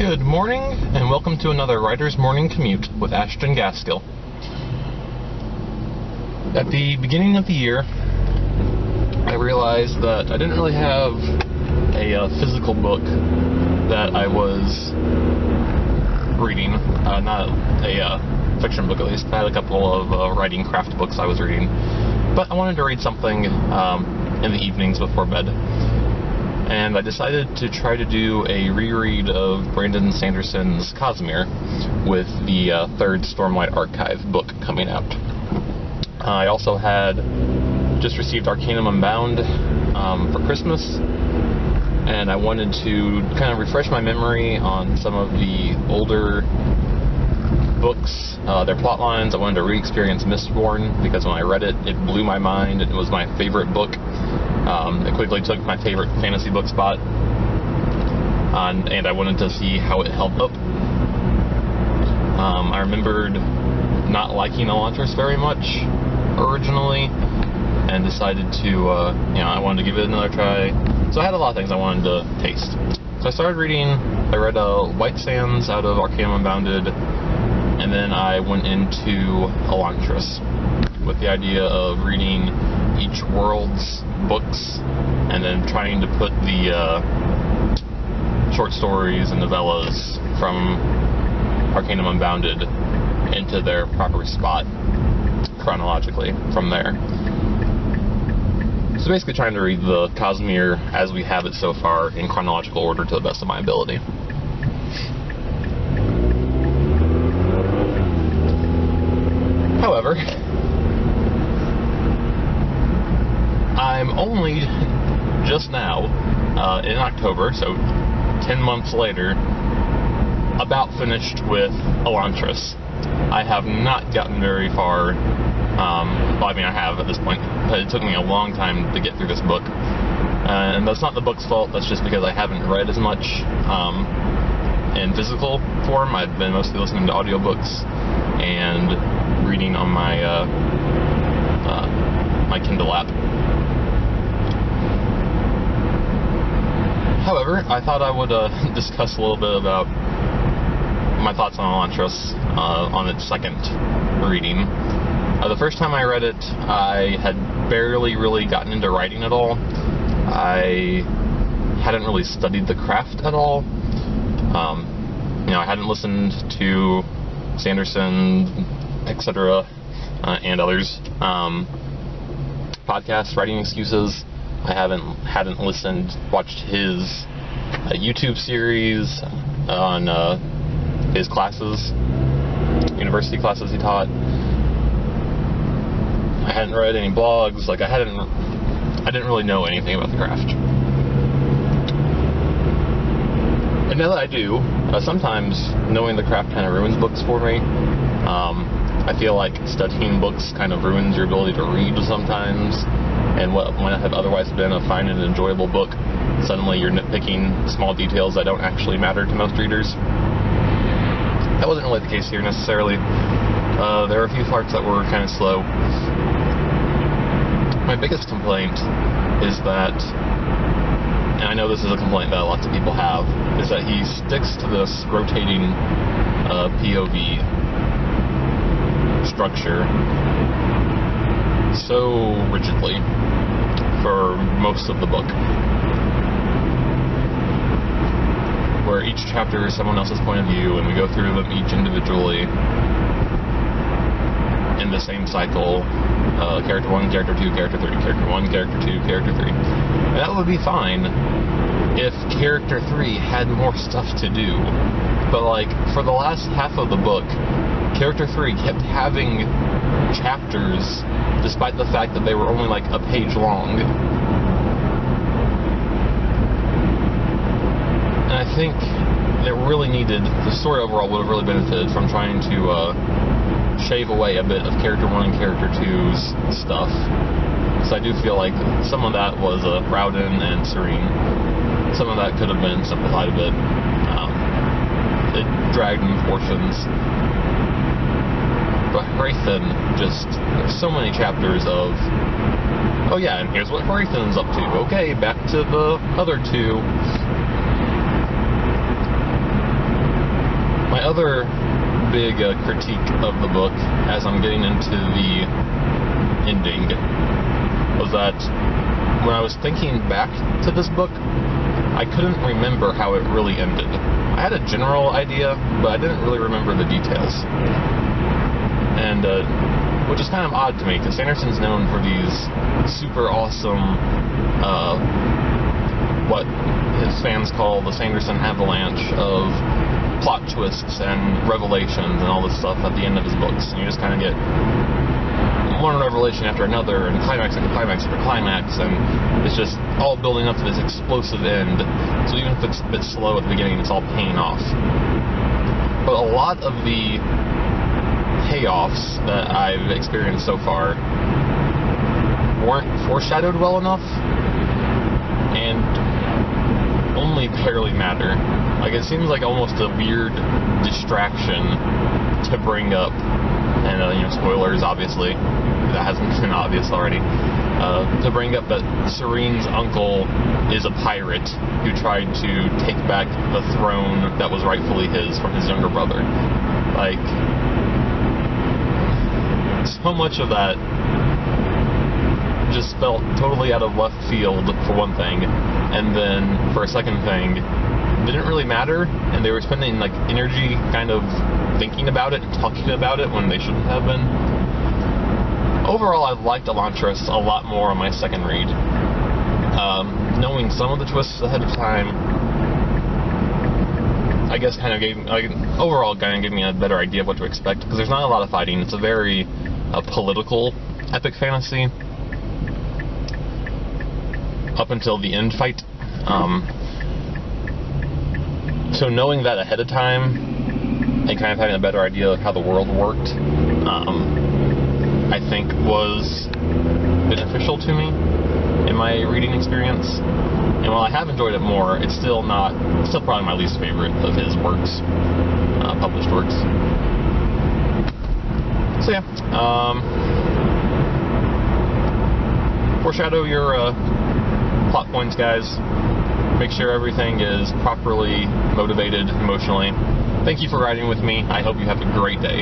Good morning, and welcome to another Writer's Morning Commute with Ashton Gaskill. At the beginning of the year, I realized that I didn't really have a physical book that I was reading, not a fiction book at least. I had a couple of writing craft books I was reading, but I wanted to read something in the evenings before bed. And I decided to try to do a reread of Brandon Sanderson's Cosmere with the third Stormlight Archive book coming out. I also had just received Arcanum Unbound for Christmas, and I wanted to kind of refresh my memory on some of the older books, their plot lines. I wanted to re-experience Mistborn, because when I read it, it blew my mind. It was my favorite book. It quickly took my favorite fantasy book spot, and I wanted to see how it held up. I remembered not liking Elantris very much originally, and decided to, I wanted to give it another try. So I had a lot of things I wanted to taste. So I started reading. I read White Sands out of Arcanum Unbounded, and then I went into Elantris with the idea of reading each world's books and then trying to put the short stories and novellas from Arcanum Unbounded into their proper spot chronologically from there. So basically trying to read the Cosmere as we have it so far in chronological order to the best of my ability. However, I'm only just now, in October, so 10 months later, about finished with Elantris. I have not gotten very far. I have at this point, but it took me a long time to get through this book. And that's not the book's fault, that's just because I haven't read as much in physical form. I've been mostly listening to audiobooks and reading on my my Kindle app. However, I thought I would discuss a little bit about my thoughts on Elantris on its second reading. The first time I read it, I had barely really gotten into writing at all. I hadn't really studied the craft at all. I hadn't listened to Sanderson, etc., and others podcasts, Writing Excuses. I hadn't watched his YouTube series on his classes, university classes he taught. I hadn't read any blogs. I didn't really know anything about the craft. And now that I do, sometimes knowing the craft kind of ruins books for me. I feel like studying books kind of ruins your ability to read sometimes, and what might have otherwise been a fine and enjoyable book, suddenly you're nitpicking small details that don't actually matter to most readers. That wasn't really the case here necessarily. There were a few parts that were kind of slow. My biggest complaint is that, and I know this is a complaint that lots of people have, is that he sticks to this rotating POV structure so rigidly for most of the book, where each chapter is someone else's point of view, and we go through them each individually in the same cycle. Character 1, Character 2, Character 3, Character 1, Character 2, Character 3. And that would be fine if Character 3 had more stuff to do. But, for the last half of the book, Character 3 kept having chapters, despite the fact that they were only, a page long. And I think it really needed, the story overall would have really benefited from trying to shave away a bit of Character 1 and Character 2's stuff. So I do feel like some of that was Rowden and Serene. Some of that could have been simplified a bit. It dragged in portions. But Hrathen, there's so many chapters of, oh yeah, and here's what Hrathen's up to. Okay, back to the other two. other big critique of the book, as I'm getting into the ending, was that when I was thinking back to this book, I couldn't remember how it really ended. I had a general idea, but I didn't really remember the details. And which is kind of odd to me, because Sanderson's known for these super awesome, what his fans call the Sanderson avalanche of plot twists and revelations and all this stuff at the end of his books. And you just kind of get one revelation after another, and climax after climax after climax, and it's just all building up to this explosive end. So even if it's a bit slow at the beginning, it's all paying off. But a lot of the payoffs that I've experienced so far weren't foreshadowed well enough, and only barely matter. Like, it seems like almost a weird distraction to bring up, and spoilers, obviously, that hasn't been obvious already, to bring up that Serene's uncle is a pirate who tried to take back the throne that was rightfully his from his younger brother. Like, so much of that just felt totally out of left field, for one thing, and then for a second thing, didn't really matter, and they were spending energy kind of thinking about it and talking about it when they shouldn't have been. Overall, I liked Elantris a lot more on my second read. Knowing some of the twists ahead of time, I guess kind of gave me a better idea of what to expect, because there's not a lot of fighting. It's a very political epic fantasy up until the end fight. So knowing that ahead of time and kind of having a better idea of how the world worked, I think was beneficial to me in my reading experience. And while I have enjoyed it more, it's still probably my least favorite of his works, published works. So yeah, foreshadow your plot points, guys. Make sure everything is properly motivated emotionally. Thank you for riding with me. I hope you have a great day.